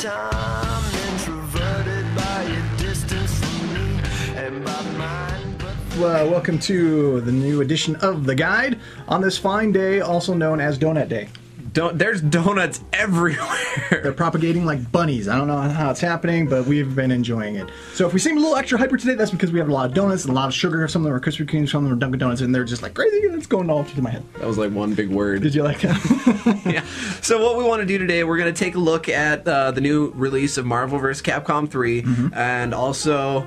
time, introverted by your distance from me and by mine. Welcome to the new edition of The Guide on this fine day, also known as Donut Day. There's donuts everywhere. They're propagating like bunnies. I don't know how it's happening, but we've been enjoying it. So if we seem a little extra hyper today, that's because we have a lot of donuts, a lot of sugar. Some of them are Krispy Kremes, some of them are Dunkin' Donuts, and they're just like crazy, and it's going all through my head. That was like one big word. Did you like that? Yeah. So what we want to do today, we're going to take a look at the new release of Marvel Vs. Capcom 3, and also...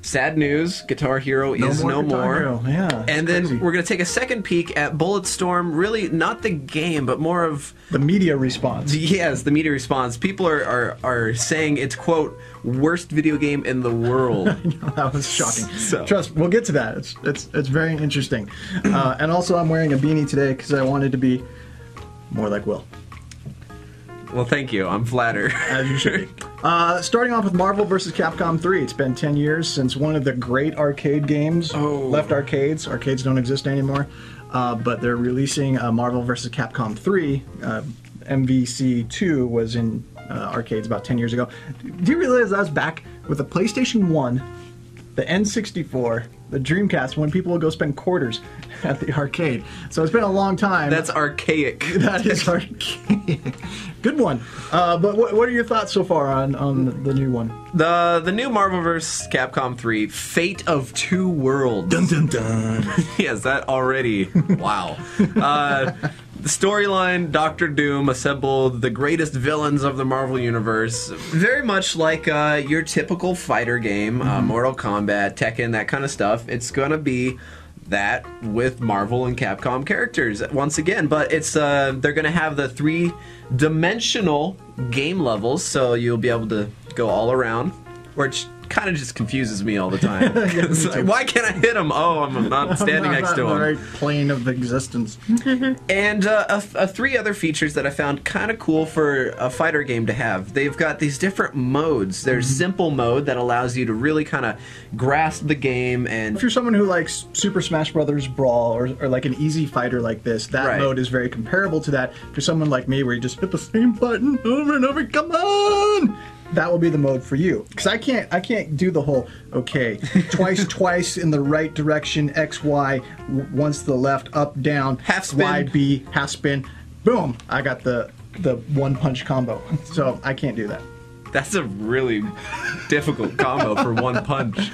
sad news, Guitar Hero is no more. Hero. Yeah, and then crazy. we're going to take a second peek at Bulletstorm, really not the game, but more of... the media response. Yes, the media response. People are saying it's, quote, worst video game in the world. That was shocking. So. Trust, we'll get to that. It's very interesting. And also I'm wearing a beanie today because I wanted to be more like Will. Well, thank you. I'm flattered. As you should be. Starting off with Marvel Vs. Capcom 3. It's been 10 years since one of the great arcade games left arcades. Arcades don't exist anymore. But they're releasing Marvel Vs. Capcom 3. MVC 2 was in arcades about 10 years ago. Do you realize that was back with the PlayStation 1, the N64, the Dreamcast, when people would go spend quarters at the arcade? So it's been a long time. That's archaic. That is archaic. Good one. But what are your thoughts so far on the new one? The new Marvel vs. Capcom 3, Fate of Two Worlds. Dun dun dun. Yes, that already. Wow. The storyline, Doctor Doom assembled the greatest villains of the Marvel Universe. Very much like your typical fighter game, Mortal Kombat, Tekken, that kind of stuff. It's gonna be that with Marvel and Capcom characters once again, but it's they're gonna have the three-dimensional game levels, so you'll be able to go all around, which kind of just confuses me all the time. It's like, why can't I hit him? Oh, I'm not standing next to him. The right plane of existence. And three other features that I found kind of cool for a fighter game to have. They've got these different modes. There's simple mode that allows you to really kind of grasp the game. And if you're someone who likes Super Smash Brothers Brawl or like an easy fighter like this, that mode is very comparable to that. If you're someone like me where you just hit the same button over and over, come on! That will be the mode for you, because I can't do the whole twice in the right direction, X Y, once to the left, up down, half spin, Y B, half spin, boom! I got the one punch combo, so I can't do that. That's a really difficult combo for one punch.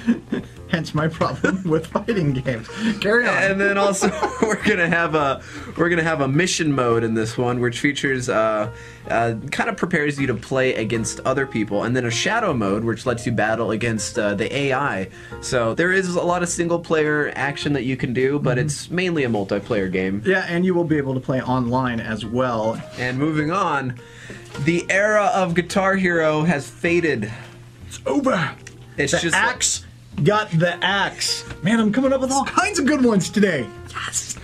Hence my problem with fighting games. Carry on. And then also we're gonna have a mission mode in this one, which features kind of prepares you to play against other people, and then a shadow mode, which lets you battle against the AI. So there is a lot of single player action that you can do, but it's mainly a multiplayer game. Yeah, and you will be able to play online as well. And moving on, the era of Guitar Hero has faded. It's over. It's the just axe got the axe. Man, I'm coming up with all kinds of good ones today. Yes.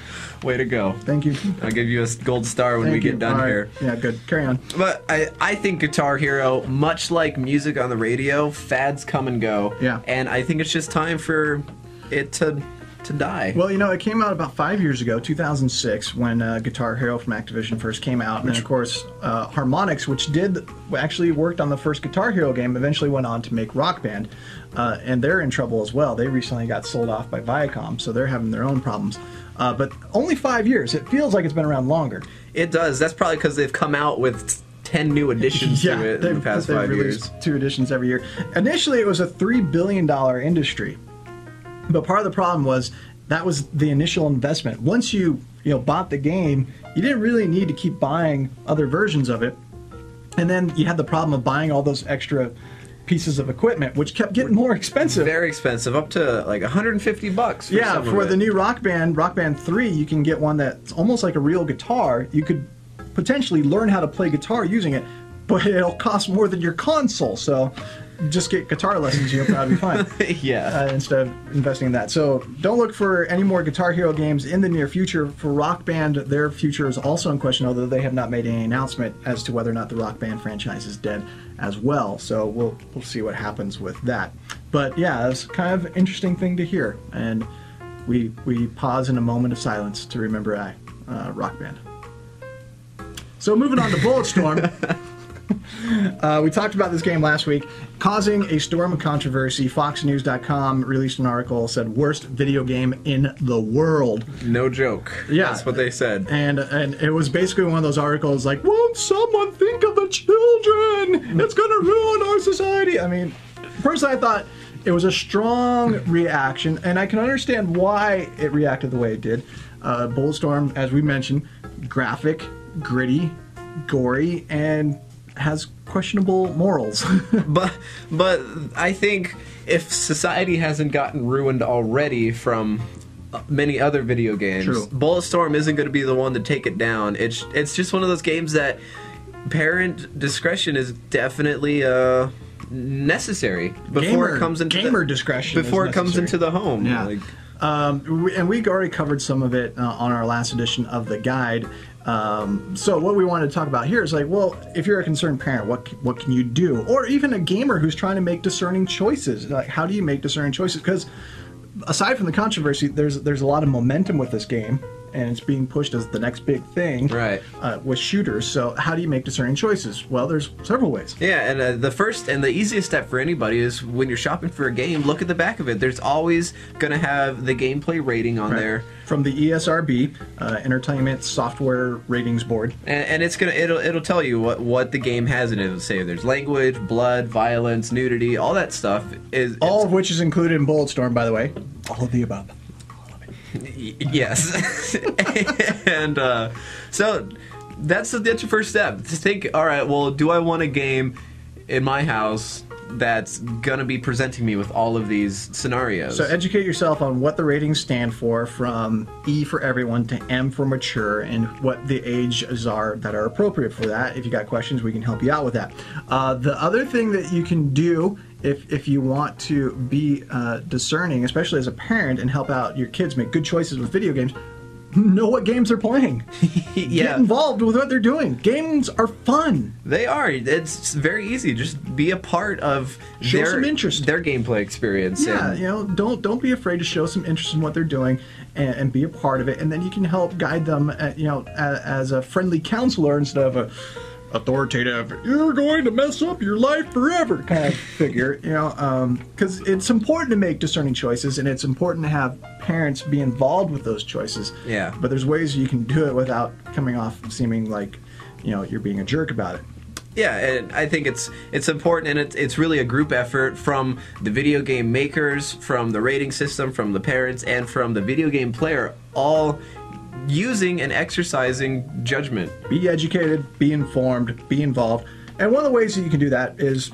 Way to go. Thank you. I'll give you a gold star when we get done here. Yeah, good. Carry on. But I think Guitar Hero, much like music on the radio, fads come and go. Yeah. And I think it's just time for it to die. Well, you know, it came out about 5 years ago, 2006, when Guitar Hero from Activision first came out. And of course, Harmonix, which actually worked on the first Guitar Hero game, eventually went on to make Rock Band. And they're in trouble as well. They recently got sold off by Viacom, so they're having their own problems. But only 5 years. It feels like it's been around longer. It does. That's probably because they've come out with 10 new additions to it in the past 5 years. 2 editions every year. Initially, it was a $3 billion industry. But part of the problem was that was the initial investment. Once you bought the game, you didn't really need to keep buying other versions of it. And then you had the problem of buying all those extra pieces of equipment, which kept getting more expensive. Very expensive, up to like $150 Yeah, for the new Rock Band 3, you can get one that's almost like a real guitar. You could potentially learn how to play guitar using it, but it'll cost more than your console, so just get guitar lessons, you'll probably be fine. Yeah. Instead of investing in that. So don't look for any more Guitar Hero games in the near future. For Rock Band, their future is also in question, although they have not made any announcement as to whether or not the Rock Band franchise is dead as well. So we'll see what happens with that. But yeah, it's kind of an interesting thing to hear. And we pause in a moment of silence to remember Rock Band. So moving on to Bulletstorm. We talked about this game last week, causing a storm of controversy. FoxNews.com released an article, said worst video game in the world. No joke. Yeah. That's what they said. And it was basically one of those articles like, won't someone think of the children? It's going to ruin our society. I mean, personally, I thought it was a strong reaction, and I can understand why it reacted the way it did. Bulletstorm, as we mentioned, graphic, gritty, gory, and has questionable morals. But I think if society hasn't gotten ruined already from many other video games, True. Bulletstorm isn't going to be the one to take it down. It's just one of those games that parent discretion is definitely necessary before it comes into gamer discretion before is it comes into the home. Yeah. Like, and we already covered some of it on our last edition of the guide. So what we wanted to talk about here is like, well, if you're a concerned parent, what can you do? Or even a gamer who's trying to make discerning choices. Like, how do you make discerning choices? Because aside from the controversy, there's a lot of momentum with this game, and it's being pushed as the next big thing, right? With shooters. So how do you make discerning choices? Well, there's several ways. Yeah, and the first and the easiest step for anybody is when you're shopping for a game, look at the back of it. There's always going to have the gameplay rating on there. From the ESRB, Entertainment Software Ratings Board. And it'll tell you what the game has in it. It'll say there's language, blood, violence, nudity, all that stuff. All of which is included in Bulletstorm, by the way. All of the above. Yes. And so that's your first step. To think, all right, well, do I want a game in my house that's gonna be presenting me with all of these scenarios? So educate yourself on what the ratings stand for, from E for everyone to M for mature, and what the ages are that are appropriate for that. If you got questions, we can help you out with that. The other thing that you can do if you want to be discerning, especially as a parent, and help out your kids make good choices with video games, know what games they're playing. Yeah. Get involved with what they're doing. Games are fun. They are. It's very easy. Just be a part of Show some interest. Their gameplay experience. Yeah, and don't be afraid to show some interest in what they're doing, and be a part of it, and then you can help guide them, as a friendly counselor instead of a authoritative, you're going to mess up your life forever kind of figure, because it's important to make discerning choices, and it's important to have parents be involved with those choices. Yeah. But there's ways you can do it without coming off seeming like, you're being a jerk about it. Yeah, and I think it's important, and it's really a group effort from the video game makers, from the rating system, from the parents, and from the video game player, all using and exercising judgment. Be educated, be informed, be involved. And one of the ways that you can do that is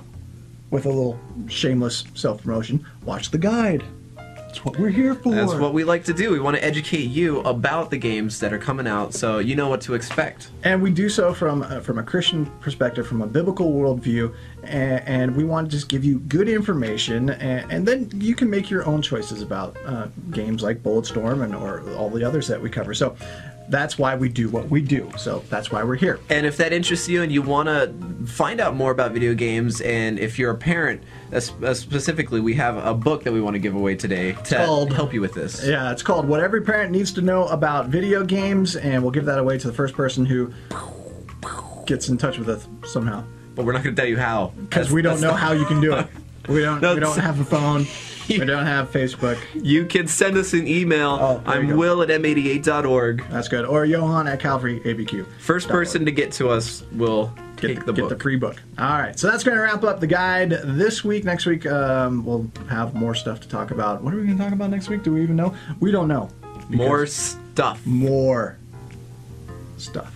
with a little shameless self-promotion. Watch the guide. That's what we're here for. That's what we like to do. We want to educate you about the games that are coming out, so you know what to expect. And we do so from a Christian perspective, from a biblical worldview, and we want to just give you good information, and then you can make your own choices about games like Bulletstorm or all the others that we cover. So that's why we do what we do. So that's why we're here. And if that interests you and you want to find out more about video games, and if you're a parent, specifically, we have a book that we want to give away today to help you with this. Yeah, it's called What Every Parent Needs to Know About Video Games, and we'll give that away to the first person who gets in touch with us somehow. But we're not going to tell you how. Because we don't know how you can do it. We don't have a phone. We don't have Facebook. You can send us an email. I'm Will at m88.org. That's good. Or Johan at Calvary ABQ. First person to get to us will take the book. Get the free book. All right. So that's going to wrap up the guide this week. Next week, we'll have more stuff to talk about. What are we going to talk about next week? Do we even know? We don't know. More stuff. More stuff.